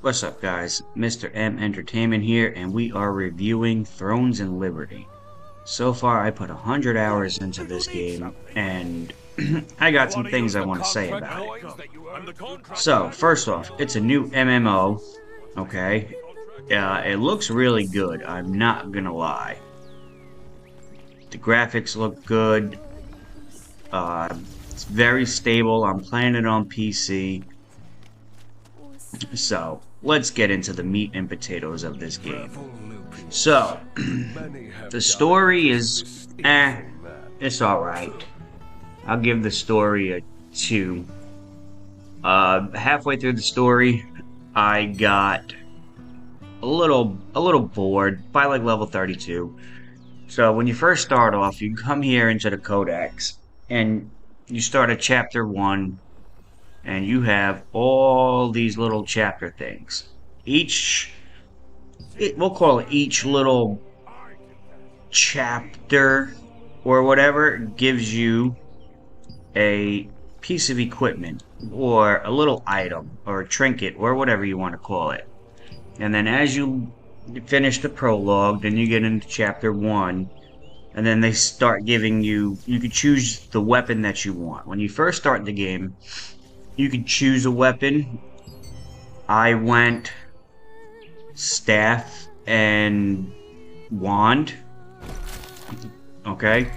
What's up, guys? Mr. M Entertainment here, and we are reviewing Thrones and Liberty. So far, I put 100 hours into this game, and I got some things I want to say about it. So, first off, it's a new MMO, okay? It looks really good, I'm not gonna lie. The graphics look good, it's very stable, I'm playing it on PC. So, let's get into the meat and potatoes of this game. So, the story is, it's alright. I'll give the story a 2. Halfway through the story, I got a little bored by like level 32. So when you first start off, you come here into the Codex, and you start at chapter 1, and you have all these little chapter things. We'll call it each little chapter or whatever gives you a piece of equipment or a little item or a trinket or whatever you want to call it. And then as you finish the prologue, then you get into chapter 1, and then they start giving you can choose the weapon that you want. When you first start the game, you can choose a weapon. I went staff and wand. Okay?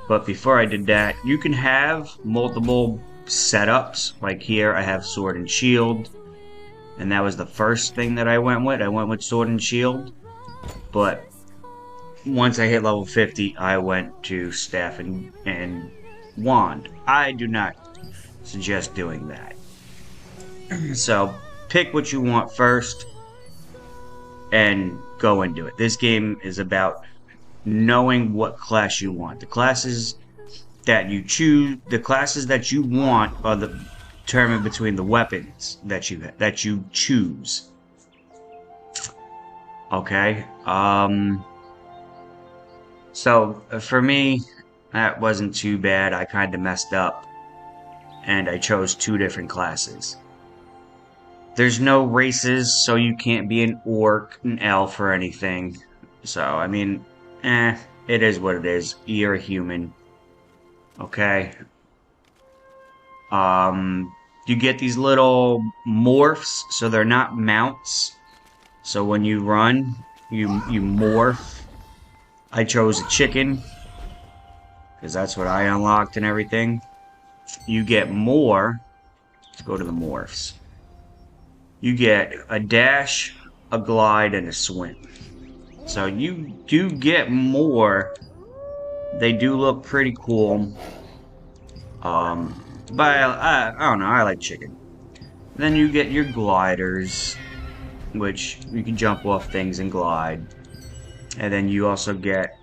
But before I did that, you can have multiple setups. Like here, I have sword and shield. And that was the first thing that I went with. I went with sword and shield. But once I hit level 50, I went to staff and wand. I do not suggest doing that. So, pick what you want first and go into it. This game is about knowing what class you want. The classes that you choose, the classes that you want are determined between the weapons that you choose. Okay. So for me, that wasn't too bad. I kind of messed up, and I chose 2 different classes. There's no races, so you can't be an orc, an elf, or anything. So, I mean, it is what it is. You're a human. Okay? You get these little morphs, so they're not mounts. So when you run, you morph. I chose a chicken, because that's what I unlocked and everything. You get more. Let's go to the morphs. You get a dash, a glide, and a swim. So you do get more. They do look pretty cool. But I don't know, I like chicken. Then you get your gliders, which you can jump off things and glide. And then you also get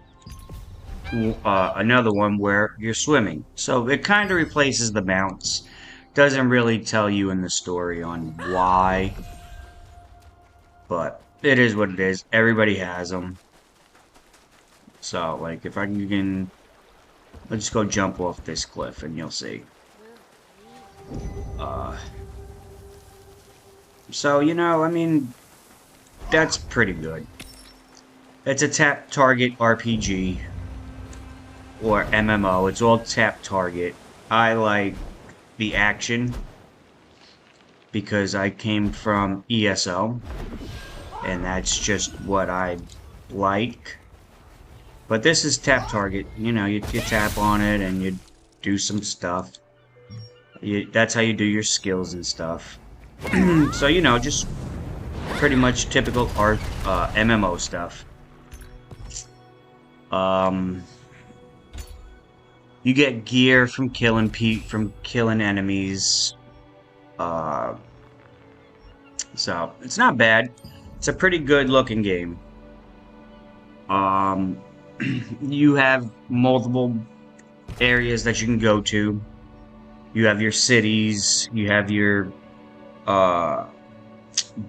another one where you're swimming. So it kind of replaces the mounts. Doesn't really tell you in the story on why. But it is what it is. Everybody has them. So, like, if I can... Let's go jump off this cliff and you'll see. So, you know, I mean, that's pretty good. It's a tap target RPG or MMO. It's all tap target. I like the action because I came from ESO and that's just what I like. But this is tap target. You know, you tap on it and you do some stuff. That's how you do your skills and stuff. So, you know, just pretty much typical MMO stuff. You get gear from killing enemies. So it's not bad. It's a pretty good looking game. You have multiple areas that you can go to. You have your cities. You have your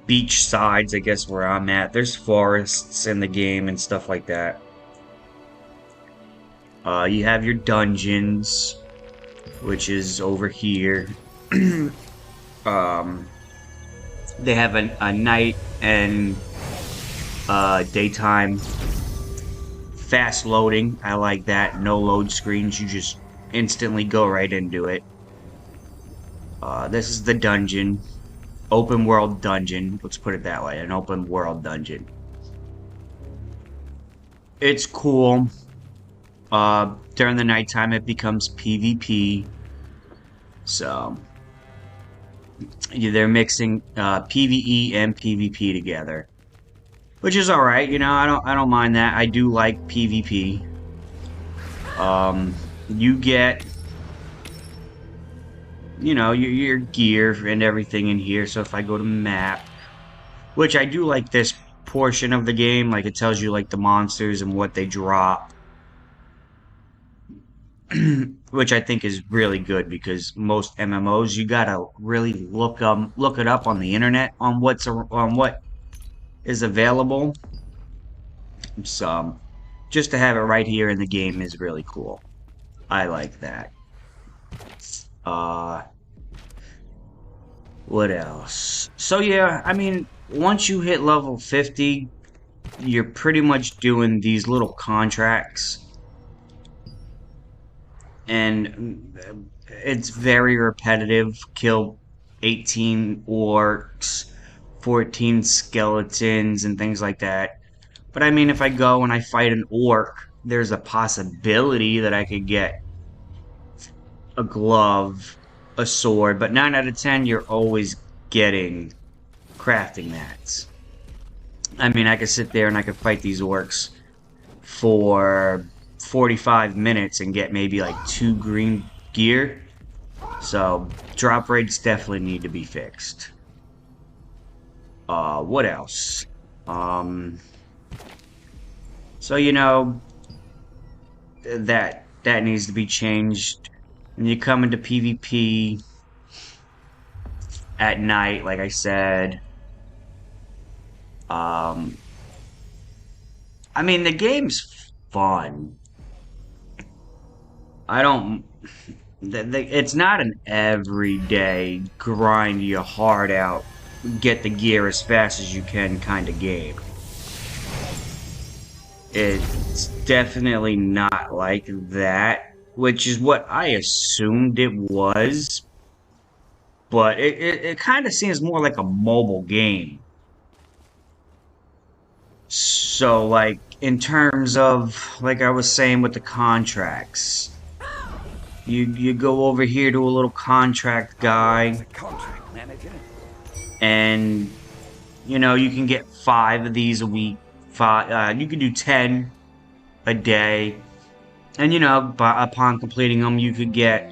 beach sides, I guess, where I'm at. There's forests in the game and stuff like that. You have your dungeons, which is over here. They have a night and daytime fast loading. I like that. No load screens. You just instantly go right into it. This is the dungeon. Open world dungeon. Let's put it that way. An open world dungeon. It's cool. During the nighttime, it becomes PvP. So they're mixing PvE and PvP together, which is all right. You know, I don't mind that. I do like PvP. You get, you know, your gear and everything in here. So if I go to map, which I do like this portion of the game, like it tells you like the monsters and what they drop. Which I think is really good because most MMOs you gotta really look it up on the internet on what is available. So just to have it right here in the game is really cool. I like that. Uh, what else? So yeah, I mean, once you hit level 50, you're pretty much doing these little contracts. And it's very repetitive. Kill 18 orcs, 14 skeletons, and things like that. But I mean, if I go and I fight an orc, there's a possibility that I could get a glove, a sword, but 9 out of 10, you're always getting crafting mats. I mean, I could sit there and I could fight these orcs for 45 minutes and get maybe like 2 green gear. So drop rates definitely need to be fixed. What else? So you know that needs to be changed. When you come into PvP at night, like I said, I mean the game's fun. I don't. It's not an everyday grind your heart out, get the gear as fast as you can kind of game. It's definitely not like that, which is what I assumed it was. But it kind of seems more like a mobile game. So, like, in terms of, like I was saying with the contracts, you go over here to a little contract guy, and you know you can get 5 of these a week. You can do 10 a day, and you know upon completing them, you could get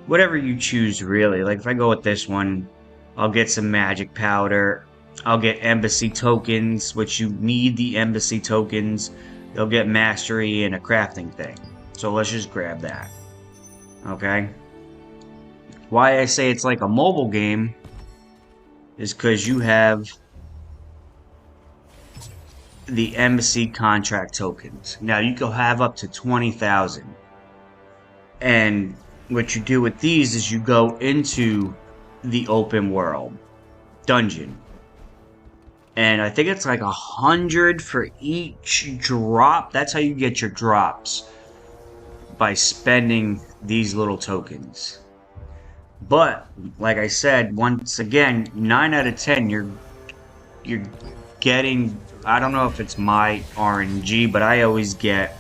whatever you choose. Really, like if I go with this one, I'll get some magic powder. I'll get embassy tokens, which you need the embassy tokens. They'll get mastery and a crafting thing. So let's just grab that. Okay? Why I say it's like a mobile game is because you have the embassy contract tokens. Now you can have up to 20,000. And what you do with these is you go into the open world dungeon. And I think it's like 100 for each drop. That's how you get your drops, by spending these little tokens. But like I said, once again, 9 out of 10, you're getting. I don't know if it's my RNG, but I always get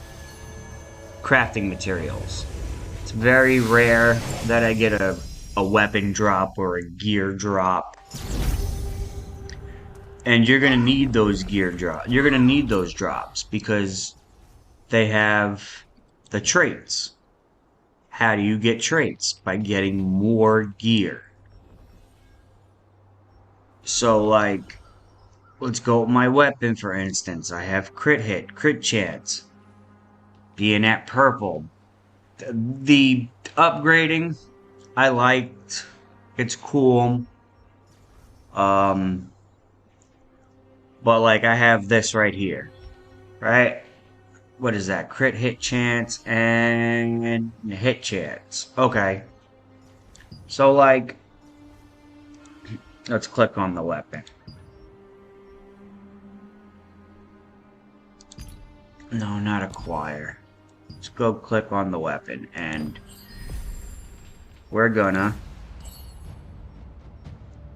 crafting materials. It's very rare that I get a weapon drop or a gear drop. And you're gonna need those gear drops. You're gonna need those drops because they have the traits. How do you get traits? By getting more gear. So like, let's go with my weapon for instance. I have crit hit, crit chance. Being at purple. The upgrading, I liked. It's cool. But like I have this right here, right? What is that? Crit hit chance and hit chance. Okay. So like Let's click on the weapon. No, not acquire. Let's go click on the weapon, and we're gonna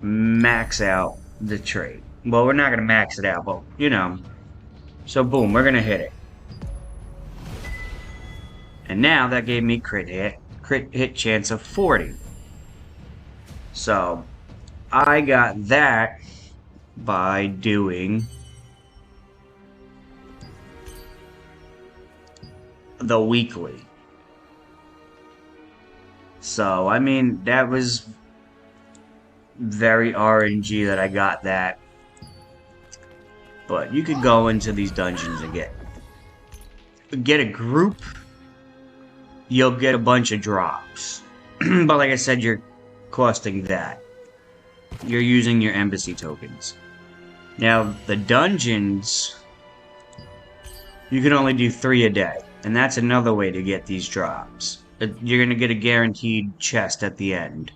max out the trait. Well, we're not gonna max it out, but you know. So boom, we're gonna hit it. And now that gave me crit hit chance of 40. So I got that by doing the weekly. So I mean, that was very RNG that I got that. But you could go into these dungeons and get a group. You'll get a bunch of drops. But like I said, you're costing that. You're using your embassy tokens. Now, the dungeons, you can only do 3 a day. And that's another way to get these drops. You're going to get a guaranteed chest at the end.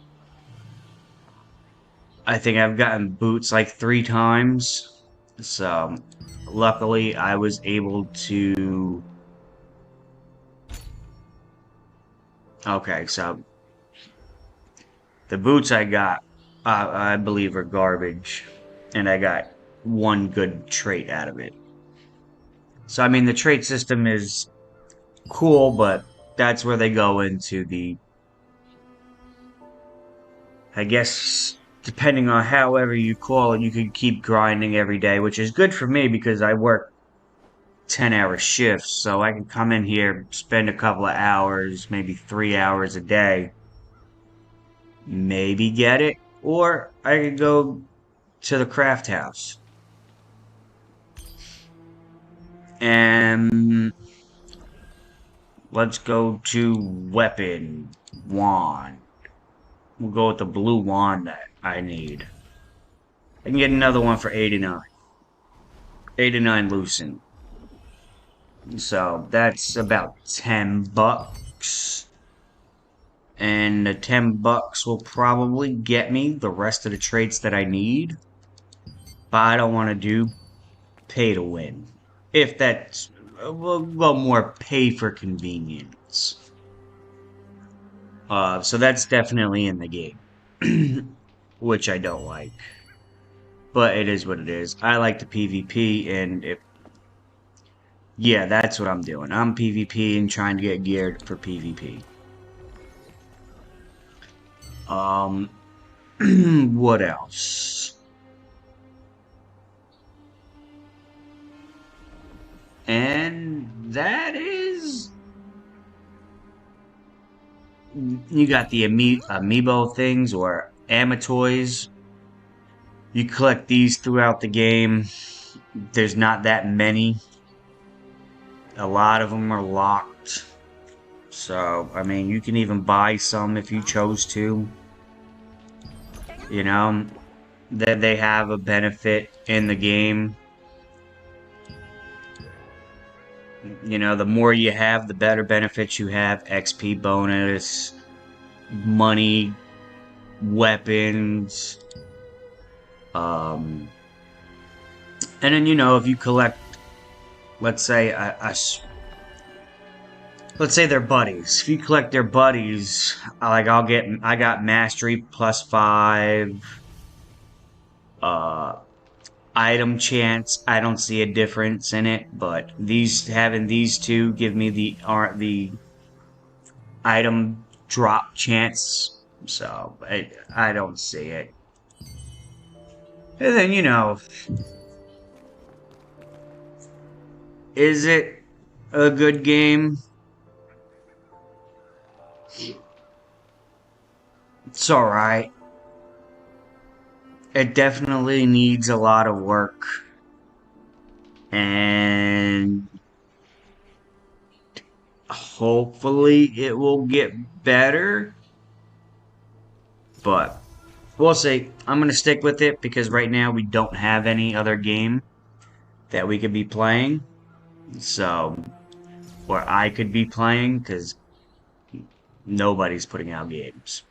I think I've gotten boots like 3 times. So, luckily, I was able to... Okay, so... The boots I got, I believe, are garbage. And I got 1 good trait out of it. So, I mean, the trait system is cool, but that's where they go into the... I guess... Depending on however you call it, you could keep grinding every day, which is good for me because I work 10-hour shifts, so I can come in here, spend a couple of hours, maybe 3 hours a day, maybe get it, or I could go to the craft house. And let's go to weapon, wand. We'll go with the blue wand that I need. I can get another one for 89. 89 loosen. So that's about 10 bucks. And the 10 bucks will probably get me the rest of the traits that I need. But I don't want to do pay to win. If that's, well, more pay for convenience. So that's definitely in the game. Which I don't like. But it is what it is. I like the PvP, and yeah, that's what I'm doing. I'm PvP and trying to get geared for PvP. What else? And that is... You got the amiibo things, or amatoys. You collect these throughout the game. There's not that many. A lot of them are locked. So, I mean, you can even buy some if you chose to. You know, that they have a benefit in the game. You know, the more you have, the better benefits you have. XP bonus, money, weapons. And then, you know, if you collect, let's say, let's say they're buddies. If you collect their buddies, like I got mastery +5, item chance. I don't see a difference in it, but having these two give me the item drop chance. So I don't see it. And then, you know, is it a good game? It's alright. It definitely needs a lot of work. And hopefully it will get better. But we'll see. I'm going to stick with it because right now we don't have any other game that we could be playing. So, or I could be playing because nobody's putting out games.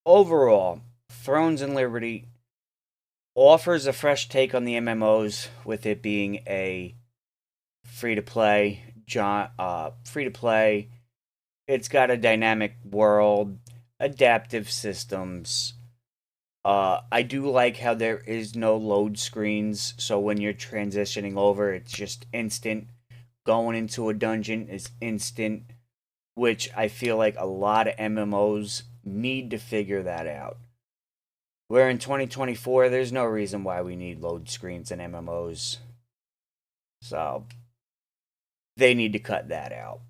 Overall, Thrones and Liberty offers a fresh take on the MMOs, with it being a free to play. Free to play. It's got a dynamic world, adaptive systems. I do like how there is no load screens, so when you're transitioning over, it's just instant. Going into a dungeon is instant, which I feel like a lot of MMOs need to figure that out. Where in 2024, there's no reason why we need load screens in MMOs. So, they need to cut that out.